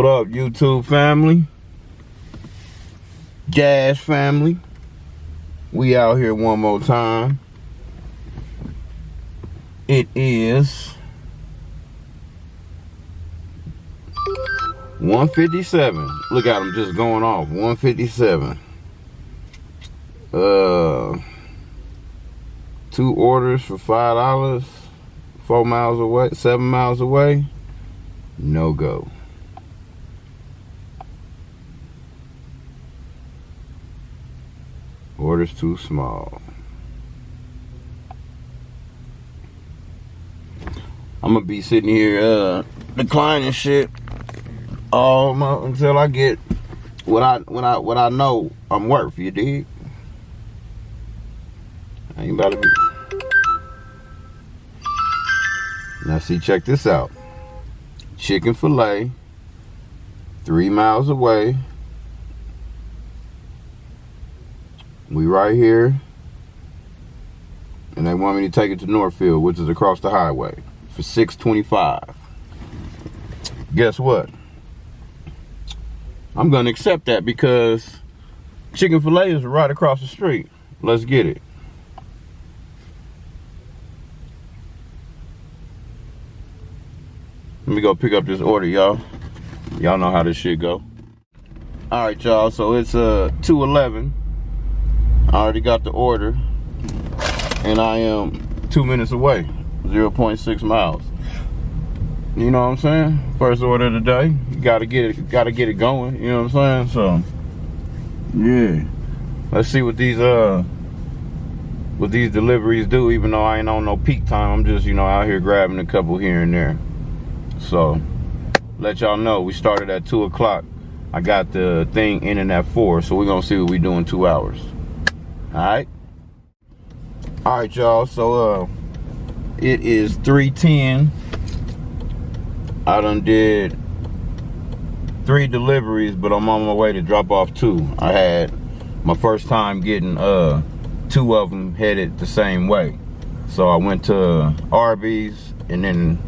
What up, YouTube family? Gas family. We out here one more time. It is 157. Look at them just going off. 157. 2 orders for $5. 4 miles away, 7 miles away. No go. Orders too small. I'm gonna be sitting here declining shit all month until I get what I know I'm worth. You dig? I ain't about to be. Now see, check this out. Chicken fillet, 3 miles away. We right here, and they want me to take it to Northfield, which is across the highway, for $6.25. Guess what? I'm gonna accept that because chicken fillet is right across the street. Let's get it. Let me go pick up this order, y'all. Y'all know how this shit go. All right, y'all. So it's 2:11. I already got the order, and I am 2 minutes away, 0.6 miles. You know what I'm saying? First order of the day. You gotta get it going. You know what I'm saying? So, yeah. Let's see what these deliveries do. Even though I ain't on no peak time, I'm just out here grabbing a couple here and there. So, let y'all know we started at 2 o'clock. I got the thing in at 4, so we're gonna see what we do in 2 hours. Alright, y'all, so it is 3:10. I done did 3 deliveries, but I'm on my way to drop off 2. I had my first time getting 2 of them headed the same way. So I went to Arby's, and then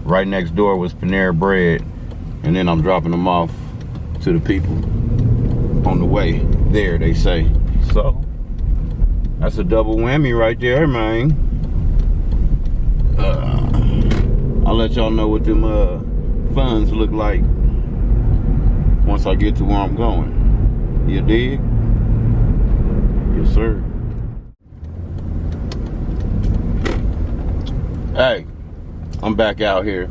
right next door was Panera Bread, and then I'm dropping them off to the people on the way there, they say. So that's a double whammy right there, man. I'll let y'all know what them funds look like once I get to where I'm going. You dig? Yes, sir. Hey, I'm back out here.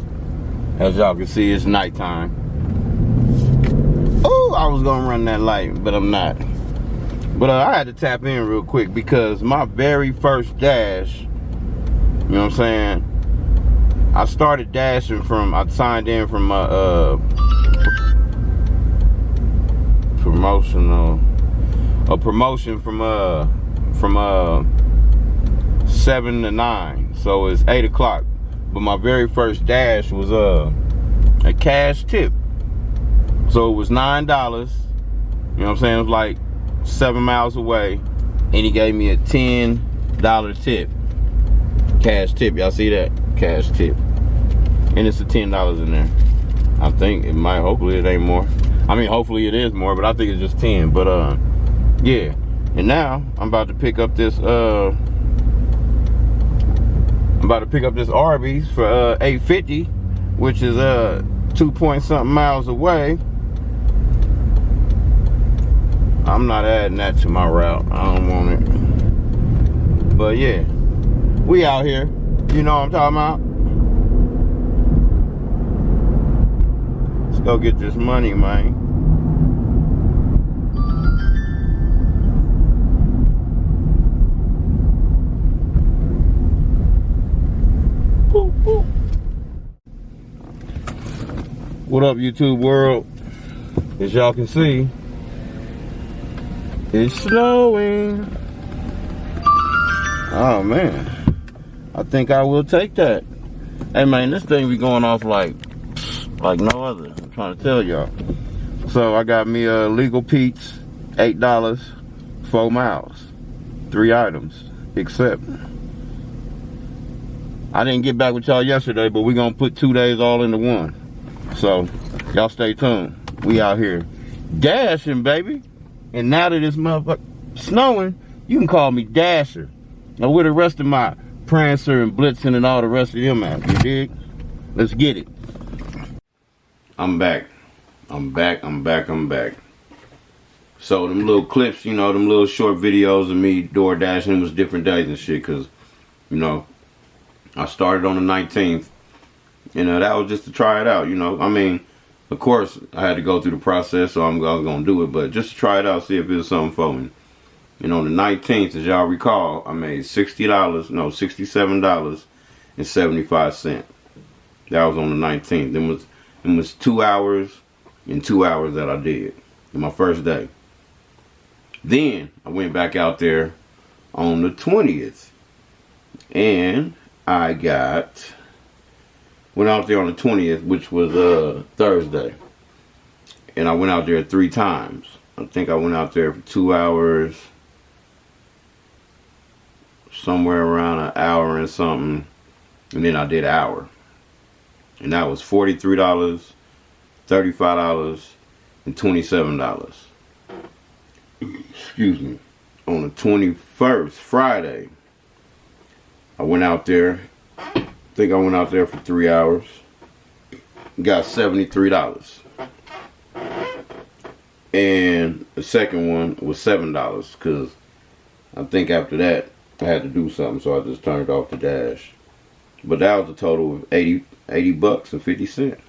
As y'all can see, it's nighttime. Oh, I was gonna run that light, but I'm not. But I had to tap in real quick because my very first dash, you know what I'm saying? I started dashing I signed in from my promotion from 7 to 9. So it's 8 o'clock. But my very first dash was a cash tip. So it was $9. You know what I'm saying? It was like 7 miles away, and he gave me a $10 tip. Cash tip, y'all see that? Cash tip. And it's a $10 in there. I think it might, hopefully it ain't more. I mean, hopefully it is more, but I think it's just 10. But yeah. And now I'm about to pick up this Arby's for $8.50, which is 2-point-something miles away. I'm not adding that to my route. I don't want it. But yeah, we out here. You know what I'm talking about? Let's go get this money, man. Boop, boop. What up, YouTube world? As y'all can see, it's snowing. Oh man, I think I will take that. Hey man, this thing be going off like no other. I'm trying to tell y'all. So I got me a legal Pete's, $8, 4 miles, 3 items, except I didn't get back with y'all yesterday, but we're gonna put 2 days all into one. So Y'all stay tuned. We out here dashing, baby. And now that this motherfucker snowing, you can call me Dasher. Now where the rest of my Prancer and Blitzen and all the rest of them at, you dig? Let's get it. I'm back. I'm back. So them little clips, you know, them little short videos of me door dashing was different days and shit, cause, you know, I started on the 19th, and that was just to try it out, you know. I mean, of course, I had to go through the process, so I was gonna do it, but just to try it out, see if it was something for me. And on the 19th, as y'all recall, I made $67.75. That was on the 19th. It was 2 hours and 2 hours that I did in my first day. Then I went back out there on the 20th, and I went out there on the 20th, which was Thursday, and I went out there 3 times. I think I went out there for 2 hours, somewhere around an hour and something, and then I did an hour, and that was $43, $35, and $27. Excuse me. On the 21st, Friday, I went out there. I think I went out there for 3 hours. Got $73. And the second one was $7, because I think after that I had to do something, so I just turned off the dash. But that was a total of $80 and 50 cents.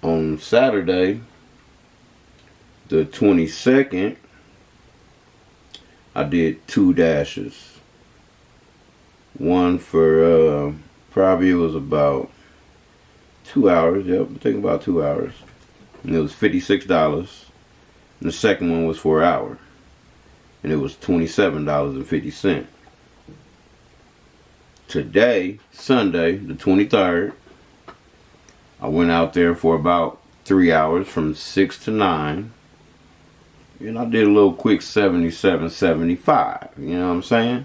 On Saturday, the 22nd, I did 2 dashes. One for probably it was about 2 hours. Yep, I think about 2 hours. And it was $56. And the second one was for an hour, and it was $27.50. Today, Sunday, the 23rd, I went out there for about 3 hours from 6 to 9. And I did a little quick 77.75. You know what I'm saying?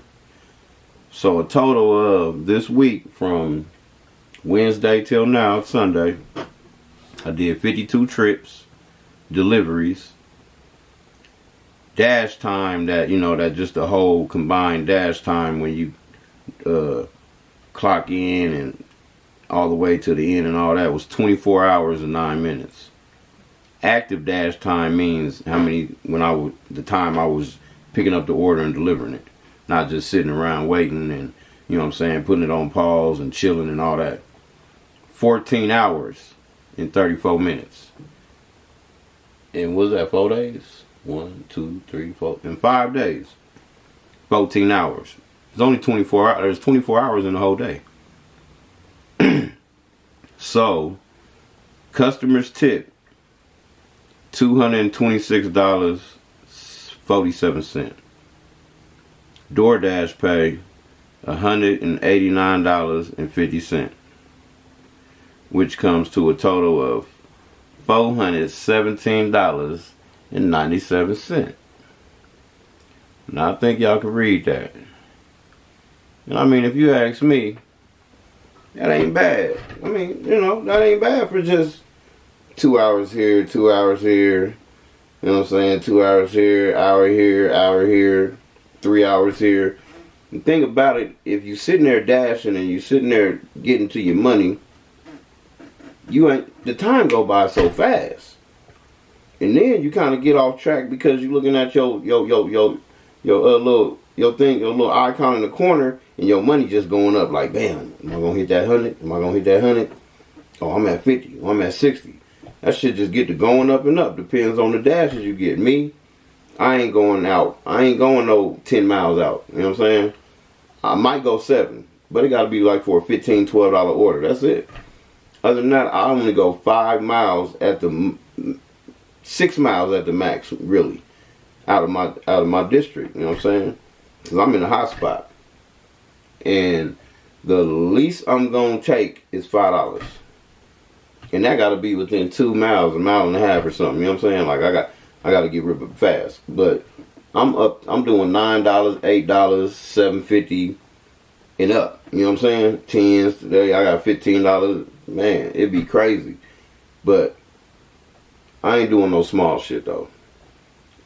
So a total of this week from Wednesday till now, Sunday, I did 52 trips, deliveries, dash time, that, you know, that just the whole combined dash time when you clock in and all the way to the end and all that was 24 hours and 9 minutes. Active dash time means how many, the time I was picking up the order and delivering it. Not just sitting around waiting and, you know what I'm saying, putting it on pause and chilling and all that. 14 hours and 34 minutes. And was that 4 days? 1, 2, 3, 4. In 5 days. 14 hours. There's only 24 hours. There's 24 hours in the whole day. So, customers tip $226.47. DoorDash pay $189.50, which comes to a total of $417.97. Now I think y'all can read that. And I mean, if you ask me, that ain't bad. I mean, you know, that ain't bad for just 2 hours here, 2 hours here. You know what I'm saying? 2 hours here, hour here, 3 hours here. And think about it, if you sitting there dashing and you sitting there getting to your money, the time go by so fast. And then you kind of get off track because you're looking at your little icon in the corner, and your money just going up like, bam, am I gonna hit that 100? Am I gonna hit that 100? Oh, I'm at 50. Oh, I'm at 60. That shit just get to going up and up. Depends on the dashes you get. Me, I ain't going out. I ain't going no 10 miles out. You know what I'm saying? I might go 7, but it gotta be like for a $15, $12 order. That's it. Other than that, I only go 5 miles at the 6 miles at the max, really, out of my district. You know what I'm saying? Cause I'm in a hot spot, and the least I'm gonna take is $5, and that gotta be within 2 miles, a mile and a half or something. You know what I'm saying? Like I gotta get rid of it fast. But I'm doing $9, $8, $7.50 and up. You know what I'm saying? 10s today. I got $15. Man, it'd be crazy. But I ain't doing no small shit though.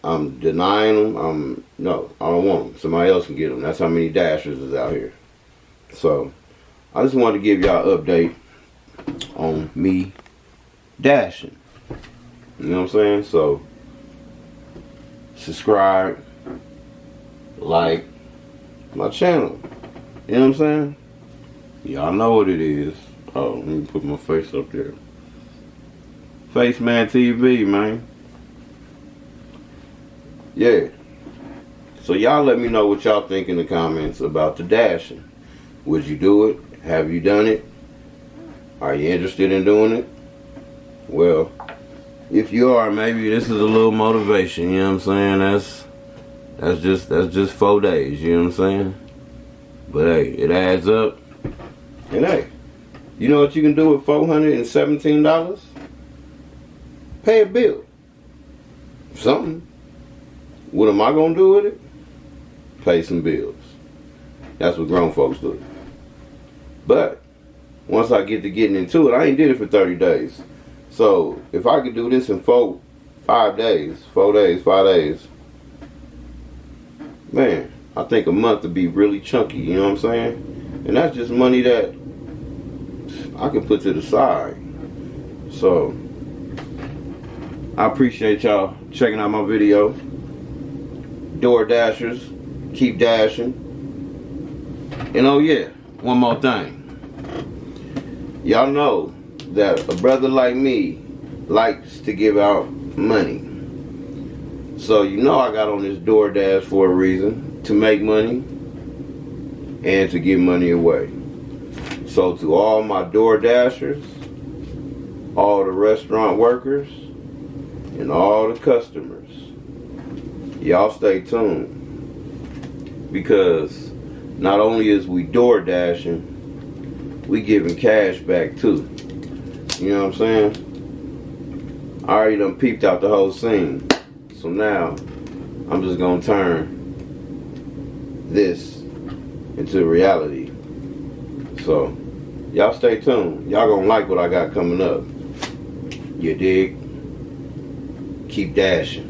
I'm denying them. No, I don't want them. Somebody else can get them. That's how many dashers is out here. So I just wanted to give y'all an update on me dashing. You know what I'm saying? So subscribe, like my channel. You know what I'm saying? Y'all know what it is. Oh, let me put my face up there. phacemantv, man. Yeah. So y'all let me know what y'all think in the comments about the dashing. Would you do it? Have you done it? Are you interested in doing it? Well, if you are, maybe this is a little motivation, you know what I'm saying? That's just 4 days, you know what I'm saying? But hey, it adds up. And hey, you know what you can do with $417? Pay a bill. Something. What am I gonna do with it? Pay some bills. That's what grown folks do. But once I get to getting into it, I ain't did it for 30 days. So if I could do this in 5 days, man, I think a month would be really chunky, you know what I'm saying? And that's just money that I can put to the side. So I appreciate y'all checking out my video. Door dashers, keep dashing. And oh yeah, one more thing. Y'all know that a brother like me likes to give out money. So you know I got on this DoorDash for a reason, to make money and to give money away. So to all my DoorDashers, all the restaurant workers, and all the customers, y'all stay tuned, because not only is we door dashing, we giving cash back too. You know what I'm saying? I already done peeped out the whole scene, so now I'm just gonna turn this into reality. So y'all stay tuned. Y'all gonna like what I got coming up. You dig? Keep dashing.